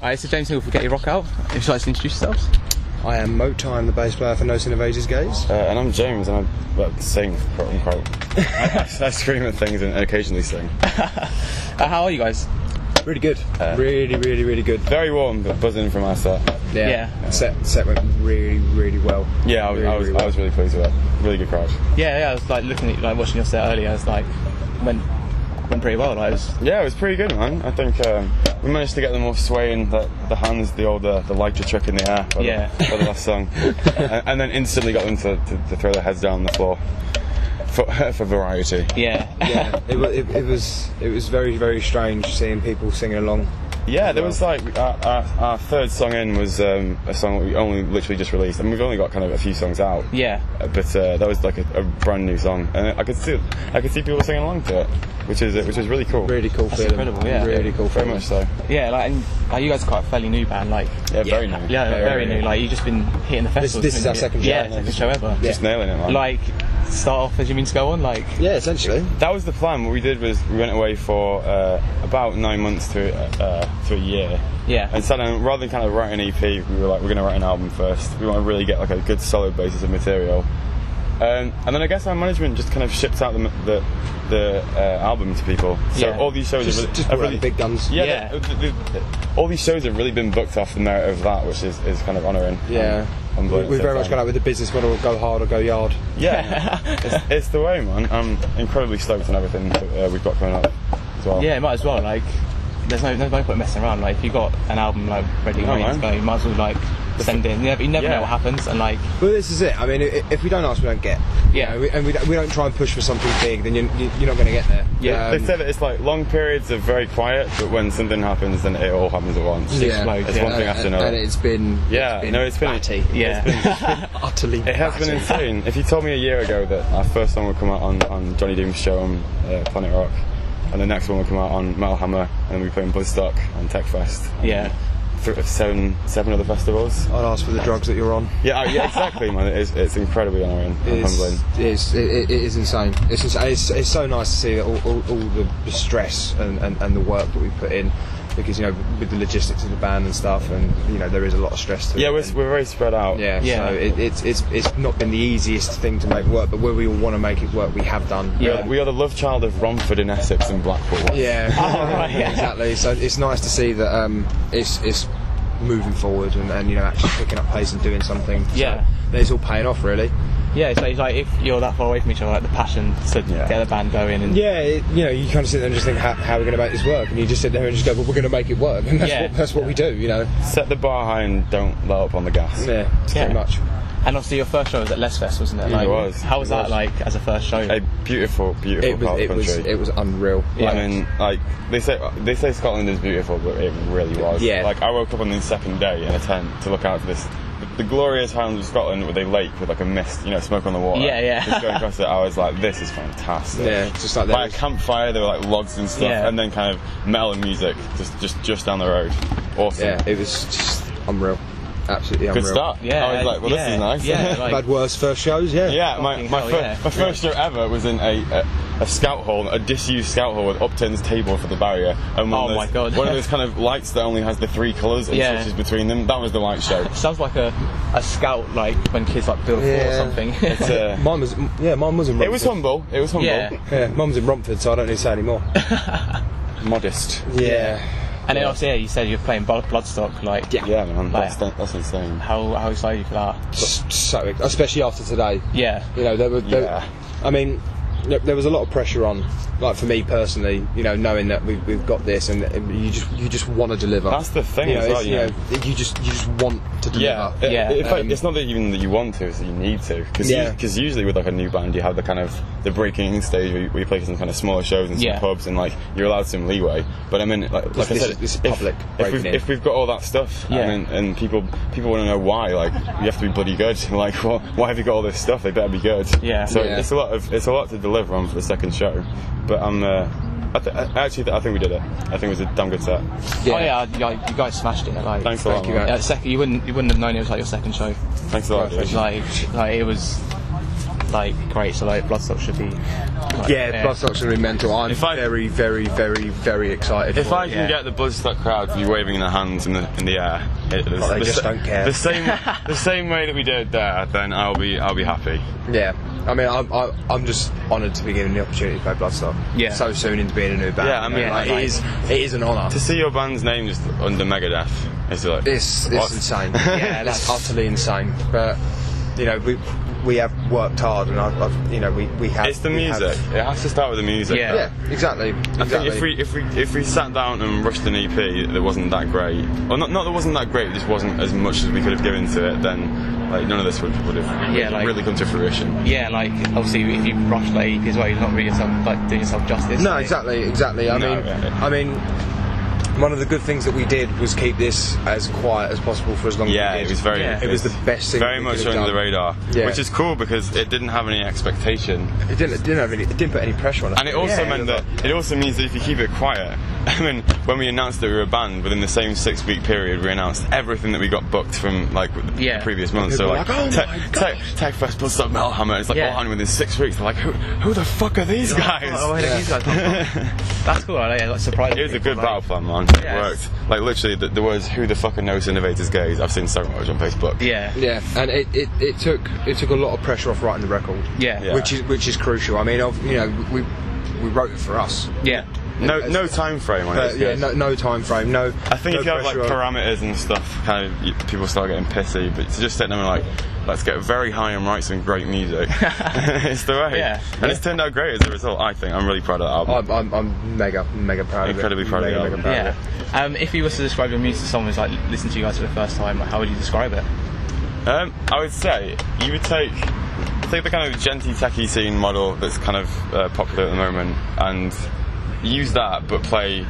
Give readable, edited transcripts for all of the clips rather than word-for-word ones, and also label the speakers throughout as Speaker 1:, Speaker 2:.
Speaker 1: Alright, so James Hill for Get Your Rock Out. If you'd like to introduce yourselves.
Speaker 2: I am Mote, I'm the bass player for No Sin Invaders Gaze.
Speaker 3: And I'm James, and I sing, quote unquote. I scream at things and occasionally sing.
Speaker 1: How are you guys?
Speaker 2: Really good. Really good.
Speaker 3: Very warm, but buzzing from our set.
Speaker 1: Yeah.
Speaker 2: Set went really well.
Speaker 3: Yeah, I was really pleased with it. Really good crowd.
Speaker 1: Yeah, I was like looking at watching your set earlier. I was like, went pretty well. It was pretty good, man. I think we managed to get them all swaying, the hands, the lighter trick in the air for the last song, and then instantly got them to throw their heads down on the floor for variety. Yeah.
Speaker 2: It was very strange seeing people singing along.
Speaker 3: Yeah, there was like our third song in was a song that we only literally just released, and we've only got kind of a few songs out.
Speaker 1: Yeah.
Speaker 3: But that was like a brand new song, and I could see people singing along to it, which is really cool.
Speaker 2: Really cool
Speaker 1: That's
Speaker 2: feeling.
Speaker 1: Incredible, yeah.
Speaker 2: Really cool
Speaker 3: Very
Speaker 2: feeling.
Speaker 3: much so.
Speaker 1: Yeah, and you guys are quite a fairly new band,
Speaker 3: very new.
Speaker 1: Yeah, very new. Like you've just been hitting the festivals.
Speaker 2: This is our second show.
Speaker 1: Yeah, second show ever.
Speaker 2: Yeah.
Speaker 3: Just nailing it, man.
Speaker 1: Like start off as you mean to go on, like.
Speaker 2: Yeah, essentially.
Speaker 3: That was the plan. What we did was we went away for about 9 months to a year.
Speaker 1: Yeah.
Speaker 3: And so then, rather than kind of write an EP, we were like, we're going to write an album first. We want to really get like a good solid basis of material. And then I guess our management just kind of shipped out the album to people. So all these shows
Speaker 2: have really big guns.
Speaker 3: Yeah. All these shows have really been booked off the merit of that, which is kind of honouring.
Speaker 2: Yeah. We've very much gone out with the business model of go hard or go yard.
Speaker 3: Yeah. it's the way, man. I'm incredibly stoked on everything that we've got coming up as well.
Speaker 1: Yeah, might as well. Like, there's no point messing around. Like, if you've got an album like ready to go, you might as well like send in. You never know what happens, and like.
Speaker 2: Well, this is it. I mean, if we don't ask, we don't get.
Speaker 1: Yeah.
Speaker 2: And we don't try and push for something big, then you're not going to get there.
Speaker 3: Yeah. They said that it's like long periods of very quiet, but when something happens, then it all happens at once.
Speaker 1: It explodes.
Speaker 3: It's one thing after another.
Speaker 2: And it's been.
Speaker 3: It's been
Speaker 2: batty.
Speaker 1: Yeah.
Speaker 2: It's been utterly.
Speaker 3: It has been insane. If you told me a year ago that our first song would come out on Johnny Doom's show on Planet Rock, and the next one would come out on Metal Hammer, and then we play in Bloodstock and Techfest.
Speaker 1: Yeah.
Speaker 3: Seven other festivals.
Speaker 2: I'd ask for the drugs that you're on.
Speaker 3: Yeah, exactly, man. It's incredibly honouring and humbling.
Speaker 2: It is insane. It's insane. It's so nice to see that all the stress and the work that we put in, because with the logistics of the band and stuff, and there is a lot of stress to it.
Speaker 3: Yeah, we're very spread out.
Speaker 2: Yeah. So it's not been the easiest thing to make work, but where we all want to make it work, we have done.
Speaker 3: Yeah, we are the love child of Romford in Essex and Blackpool.
Speaker 2: Yeah.
Speaker 1: Yeah.
Speaker 2: Exactly. So it's nice to see that it's moving forward and actually picking up pace and doing something.
Speaker 1: Yeah.
Speaker 2: So it's all paying off, really.
Speaker 1: Yeah, it's like if you're that far away from each other, like the passion to get the band going. And
Speaker 2: you kind of sit there and just think, how are we going to make this work? And you just sit there and just go, well, we're going to make it work. And that's what we do,
Speaker 3: Set the bar high and don't let up on the gas.
Speaker 2: Yeah, pretty much.
Speaker 1: And obviously your first show was at Les Fest, wasn't it?
Speaker 3: It was.
Speaker 1: How was that like as a first show?
Speaker 3: A beautiful part of the country.
Speaker 2: It was unreal.
Speaker 3: Yeah. I mean, like they say Scotland is beautiful, but it really was.
Speaker 2: Yeah.
Speaker 3: Like I woke up on the second day in a tent to look out for the glorious Highlands of Scotland with a lake with like a mist, smoke on the water.
Speaker 1: Yeah.
Speaker 3: Just going across it, I was like, this is fantastic.
Speaker 2: Yeah, just like that.
Speaker 3: By a campfire, there were like logs and stuff, and then kind of metal and music just down the road. Awesome.
Speaker 2: Yeah, it was just unreal. Absolutely unreal.
Speaker 3: Good start.
Speaker 1: Yeah.
Speaker 3: I was like, well, this is nice.
Speaker 1: Yeah.
Speaker 2: I've had worse first shows. Yeah.
Speaker 3: Yeah, my first show ever was in a scout hall, a disused scout hall with Upton's table for the barrier, and
Speaker 1: my God.
Speaker 3: one of those kind of lights that only has the three colours and switches between them. That was the light show.
Speaker 1: It sounds like a scout, like when kids like build a fort or something.
Speaker 3: It's,
Speaker 2: mine was in Romford.
Speaker 3: It was humble.
Speaker 2: Yeah, mine was in Romford, so I don't need to say any more.
Speaker 3: Modest.
Speaker 2: Yeah.
Speaker 1: And then obviously, you said you were playing Bloodstock, like.
Speaker 3: Yeah, man, that's insane.
Speaker 1: How excited are you for that?
Speaker 2: So, especially after today.
Speaker 1: Yeah.
Speaker 2: I mean, there was a lot of pressure on, like for me personally, knowing that we've got this, and you just want to deliver.
Speaker 3: That's the thing,
Speaker 2: you just want to deliver.
Speaker 3: It's not that even that you want to, it's that you need to. Because usually with like a new band, you have the kind of the breaking stage where you play some kind of smaller shows in some pubs, and like you're allowed some leeway. But I mean, like I said,
Speaker 2: this is public.
Speaker 3: If we've got all that stuff, and people want to know why, like you have to be bloody good. Like, well, why have you got all this stuff? They better be good. Yeah. So it's a lot to deliver on for the second show. But I think we did it. I think it was a damn good set.
Speaker 1: Yeah. Oh yeah, you guys smashed it. Like,
Speaker 3: thanks a lot.
Speaker 1: You wouldn't have known it was like your second show.
Speaker 3: Thanks a lot.
Speaker 1: Like it was.
Speaker 4: like great. So like Bloodstock should be.
Speaker 2: Bloodstock should be mental. I'm very, very, very, very excited.
Speaker 3: If I can get the Bloodstock crowd to be waving their hands in the air,
Speaker 2: they just don't care.
Speaker 3: The same way that we did there, then I'll be happy.
Speaker 2: Yeah. I mean, I'm just honoured to be given the opportunity to play Bloodstock so soon into being a new band.
Speaker 3: Yeah, I mean,
Speaker 2: it is an honour
Speaker 3: to see your band's name just under Megadeth. It's like
Speaker 2: it's insane. Yeah, that's utterly insane. But you know, we have worked hard, and we have.
Speaker 3: It's the music. It has to start with the music.
Speaker 2: Yeah, exactly.
Speaker 3: I think if we sat down and rushed an EP that wasn't that great, or not that wasn't that great, it just wasn't as much as we could have given to it, then. Like none of this would have really come to fruition.
Speaker 4: Yeah, like obviously if you rush the EP as well, you're not really doing yourself justice.
Speaker 2: No, exactly. I mean, one of the good things that we did was keep this as quiet as possible for as long as we did.
Speaker 3: It was very.
Speaker 2: It was the best thing.
Speaker 3: Very much under the radar, which is cool because it didn't have any expectation.
Speaker 2: It didn't put any pressure on us.
Speaker 3: And it also meant that it also means that if you keep it quiet, I mean, when we announced that we were a band, within the same 6-week period, we announced everything that we got booked from like the previous month. So like, Tech Fest, Bloodstock, Metal Hammer. It's like all happening within 6 weeks. They're like, who the fuck are these guys?
Speaker 4: That's cool. That's surprising.
Speaker 3: It was a good battle plan, man. It worked. Like literally, the words "Who the fuck knows Innovators Gaze?" I've seen so much on Facebook.
Speaker 2: Yeah, and it took a lot of pressure off writing the record.
Speaker 4: Yeah.
Speaker 2: Which is crucial. I mean, we wrote it for us.
Speaker 4: Yeah.
Speaker 3: No time frame on it.
Speaker 2: No time frame. No.
Speaker 3: I think if you have like parameters and stuff, kind of people start getting pissy. But to just sit there and like, let's get very high and write some great music. It's the way.
Speaker 4: Yeah.
Speaker 3: And it's turned out great as a result. I think I'm really proud of that album.
Speaker 2: I'm mega proud of it.
Speaker 3: Incredibly proud of it.
Speaker 4: Yeah. If you were to describe your music to someone who's like listening to you guys for the first time, how would you describe it?
Speaker 3: I would say you would take the kind of genty techie scene model that's kind of popular at the moment and use that, but play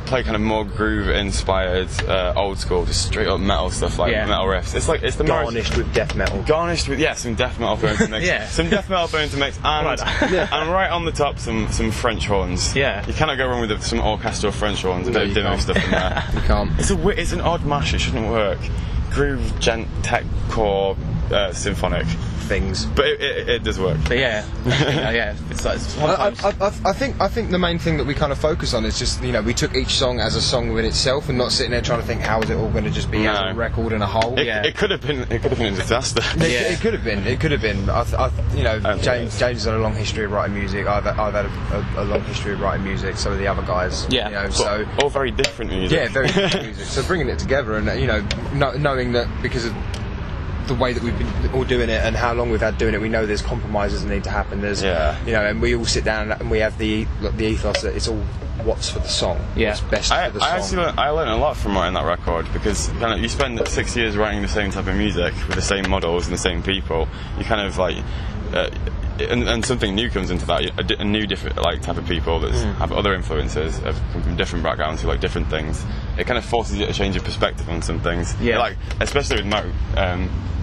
Speaker 3: kind of more groove inspired old school, just straight up metal stuff like metal riffs. It's the
Speaker 2: garnished with death metal.
Speaker 3: Garnished with some death metal thrown into mix. Some death metal thrown into mix, and right on the top some French horns.
Speaker 4: Yeah,
Speaker 3: you cannot go wrong with some orchestral French horns, a bit of demo stuff in there.
Speaker 2: You can't.
Speaker 3: It's an odd mash. It shouldn't work. Groove, gent, tech, core, symphonic
Speaker 2: things,
Speaker 3: but it does work.
Speaker 4: But it's like
Speaker 2: I think the main thing that we kind of focus on is just we took each song as a song within itself and not sitting there trying to think how is it all going to just be as a record and a whole.
Speaker 3: It could have been a disaster.
Speaker 2: It could have been. James has had a long history of writing music. I've had a long history of writing music. Some of the other guys, so
Speaker 3: all very different music.
Speaker 2: Yeah, very different music. So bringing it together and knowing that because of the way that we've been all doing it and how long we've had doing it, we know there's compromises that need to happen. There's and we all sit down and we have the ethos that it's all what's for the song, what's best for the song.
Speaker 3: I learned a lot from writing that record because kind of you spend 6 years writing the same type of music with the same models and the same people. You kind of like and something new comes into that, a new different type of people that have other influences, have come from different backgrounds who like different things. It kind of forces you to change your perspective on some things. Like especially with Mo.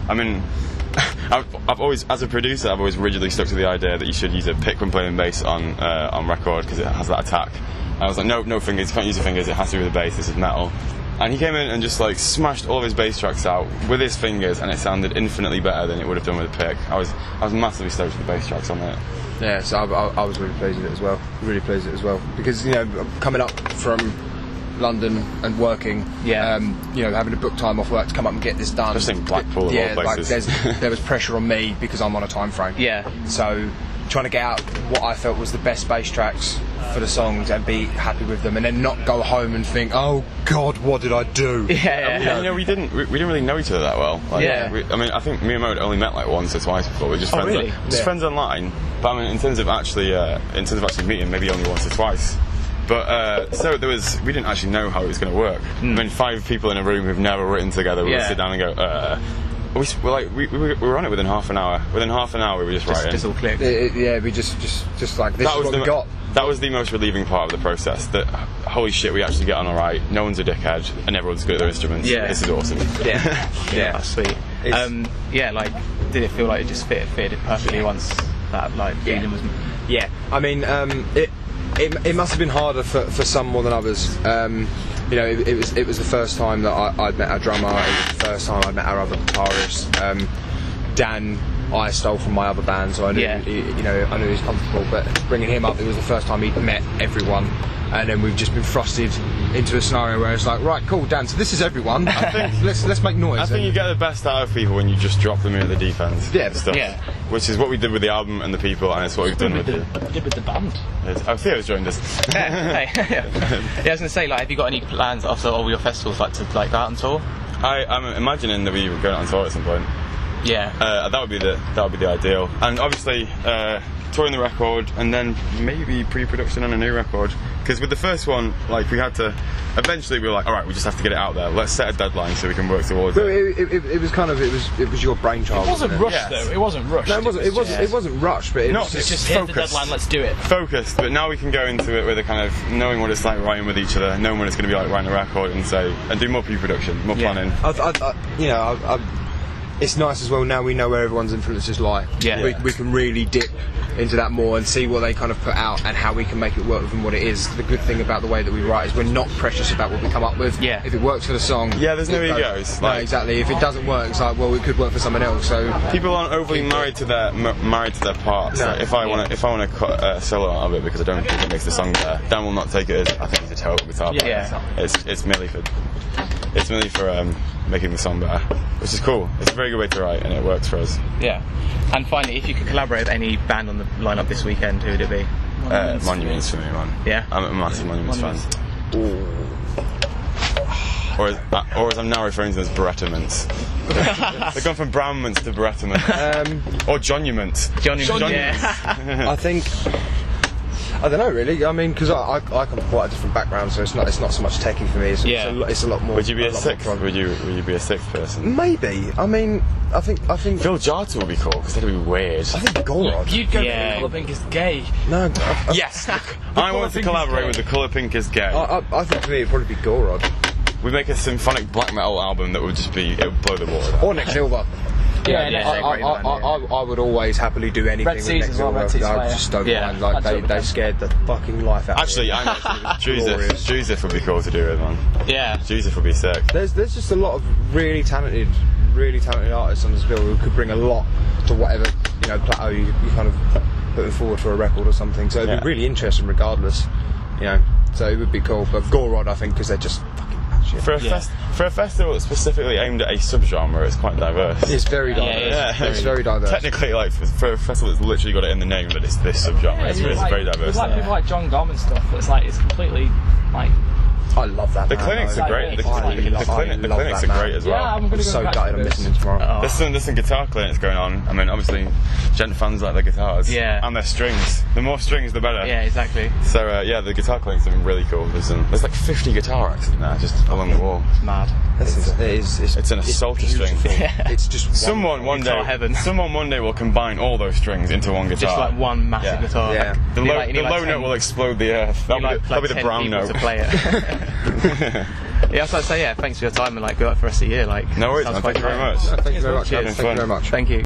Speaker 3: I mean, I've always, as a producer, I've always rigidly stuck to the idea that you should use a pick when playing bass on record because it has that attack. And I was like, no fingers, you can't use your fingers, it has to be with the bass, this is metal. And he came in and just like smashed all of his bass tracks out with his fingers, and it sounded infinitely better than it would have done with a pick. I was massively stoked with the bass tracks on it.
Speaker 2: Yeah, so I was really pleased with it as well. Really pleased with it as well because coming up from London and working, having to book time off work to come up and get this done.
Speaker 3: Just in Blackpool of all places.
Speaker 2: There was pressure on me because I'm on a time frame.
Speaker 4: Yeah.
Speaker 2: So trying to get out what I felt was the best bass tracks for the songs and be happy with them, and then not go home and think, oh God, what did I do?
Speaker 3: We didn't really know each other that well. I think me and Mo had only met like once or twice before. We were just friends. Friends online. But I mean, in terms of actually meeting, maybe only once or twice. But so we didn't actually know how it was going to work. I mean, 5 people in a room who've never written together would sit down and go, we were on it within half an hour. Within half an hour, we were just writing.
Speaker 4: Just all clicked.
Speaker 2: We just like, this is what we got.
Speaker 3: That was the most relieving part of the process. That holy shit, we actually get on alright. No one's a dickhead, and everyone's good at their instruments. Yeah, this is awesome.
Speaker 4: That's sweet. Did it feel like it just fitted it perfectly once that feeling was?
Speaker 2: Yeah, I mean, it must have been harder for some more than others. It was the first time that I'd met our drummer. It was the first time I'd met our other guitarist. Dan I stole from my other band, so I knew, I knew he was comfortable. But bringing him up, it was the first time he'd met everyone, and then we've just been thrusted into a scenario where it's like, right, cool, Dan. So this is everyone. I think let's make noise.
Speaker 3: I think you get the best out of people when you just drop them into the deep end.
Speaker 2: Yeah,
Speaker 3: stuff.
Speaker 4: Yeah.
Speaker 3: Which is what we did with the album and the people, and it's what we've done with
Speaker 5: the band.
Speaker 3: Oh, Theo's joined us.
Speaker 4: I was going to say, like, have you got any plans after all your festivals, like, to go out on tour?
Speaker 3: I'm imagining that we were going on tour at some point.
Speaker 4: Yeah.
Speaker 3: That would be the ideal, and obviously touring the record, and then maybe pre-production on a new record. Because with the first one, like, we had to. Eventually, we were like, all right, we just have to get it out there. Let's set a deadline so we can work towards it.
Speaker 2: It was kind of it was your brainchild.
Speaker 5: It wasn't rushed though. It wasn't rushed.
Speaker 2: No, it wasn't rushed, but it was
Speaker 5: just
Speaker 2: focused.
Speaker 5: Hit the deadline. Let's do it.
Speaker 3: Focused, but now we can go into it with a kind of knowing what it's like writing with each other, knowing what it's going to be like writing a record, and do more pre-production, more planning.
Speaker 2: It's nice as well now we know where everyone's influences lie.
Speaker 4: Yeah.
Speaker 2: We can really dip into that more and see what they kind of put out and how we can make it work with them what it is. The good thing about the way that we write is we're not precious about what we come up with.
Speaker 4: Yeah.
Speaker 2: If it works for the song,
Speaker 3: there's no egos.
Speaker 2: No, exactly. If it doesn't work, it's like, well, it could work for someone else. So
Speaker 3: people aren't overly married to their parts.
Speaker 2: No.
Speaker 3: Like, if I want to cut a solo out of it because I don't think it makes the song better, Dan will not take it as I think he's a terrible guitar player.
Speaker 4: Yeah.
Speaker 3: It's merely for making the song better, which is cool. It's a very good way to write, and it works for us.
Speaker 4: Yeah. And finally, if you could collaborate with any band on the lineup this weekend, who would it be?
Speaker 3: Monuments for me, man.
Speaker 4: Yeah.
Speaker 3: I'm a massive Monuments fan. Or as I'm now referring to them as Brettiments. They've gone from Brownments to Brettiments. Or Jonuments.
Speaker 4: Yeah.
Speaker 2: I think. I don't know, really. I mean, because I come from quite a different background, so it's not so much techie for me. It's a lot more.
Speaker 3: Would you be a sixth? Would you be a sixth person?
Speaker 2: Maybe. I mean, I think.
Speaker 3: Phil Jarter would be cool because that'd be weird.
Speaker 2: I think Gorod.
Speaker 5: You'd go for Colour Pink is Gay.
Speaker 2: No.
Speaker 3: Yes. I want to collaborate with the Colour Pink is Gay.
Speaker 2: I think for me it'd probably be Gorod.
Speaker 3: We'd make a symphonic black metal album that would just be, it would blow the water.
Speaker 2: Or Nick Silver. I would always happily do anything with Nick Silver. I just don't mind. Like they scared the fucking life out of me.
Speaker 3: Actually, I know. Joseph would be cool to do with, man.
Speaker 4: Yeah.
Speaker 3: Joseph would be sick.
Speaker 2: There's just a lot of really talented artists on this bill who could bring a lot to whatever plateau you kind of putting forward for a record or something. So it'd be really interesting, regardless. So it would be cool. But Gorod, I think, because they're just fucking batshit.
Speaker 3: For a festival that's specifically aimed at a subgenre, it's quite diverse.
Speaker 2: It's very diverse. It's very diverse.
Speaker 3: Technically, like for a festival that's literally got it in the name that it's this subgenre, it's very diverse.
Speaker 5: It's like people like John Gom and stuff. It's completely like.
Speaker 2: I love that.
Speaker 3: The clinics are great. The clinics are great as well.
Speaker 5: Yeah, I'm going to go
Speaker 2: so gutted I'm missing them tomorrow.
Speaker 3: There's some guitar clinics going on. I mean, obviously, gent fans like their guitars.
Speaker 4: Yeah.
Speaker 3: And their strings. The more strings, the better.
Speaker 4: Yeah, exactly.
Speaker 3: So the guitar clinics have been really cool. There's like 50 guitar racks now, just along the wall.
Speaker 4: It's mad.
Speaker 3: It's an assault string.
Speaker 2: It's just
Speaker 3: someone one day will combine all those strings into one guitar.
Speaker 4: Just like one massive guitar.
Speaker 2: Yeah.
Speaker 3: The low note will explode the earth. That'll be the brown note.
Speaker 4: To play it. Yeah, so I'd say thanks for your time and good luck for the rest of the year.
Speaker 3: No worries, man. Thank you very much.
Speaker 2: Thank you very much.
Speaker 3: Cheers.
Speaker 2: Thank you very much.
Speaker 4: Thank you.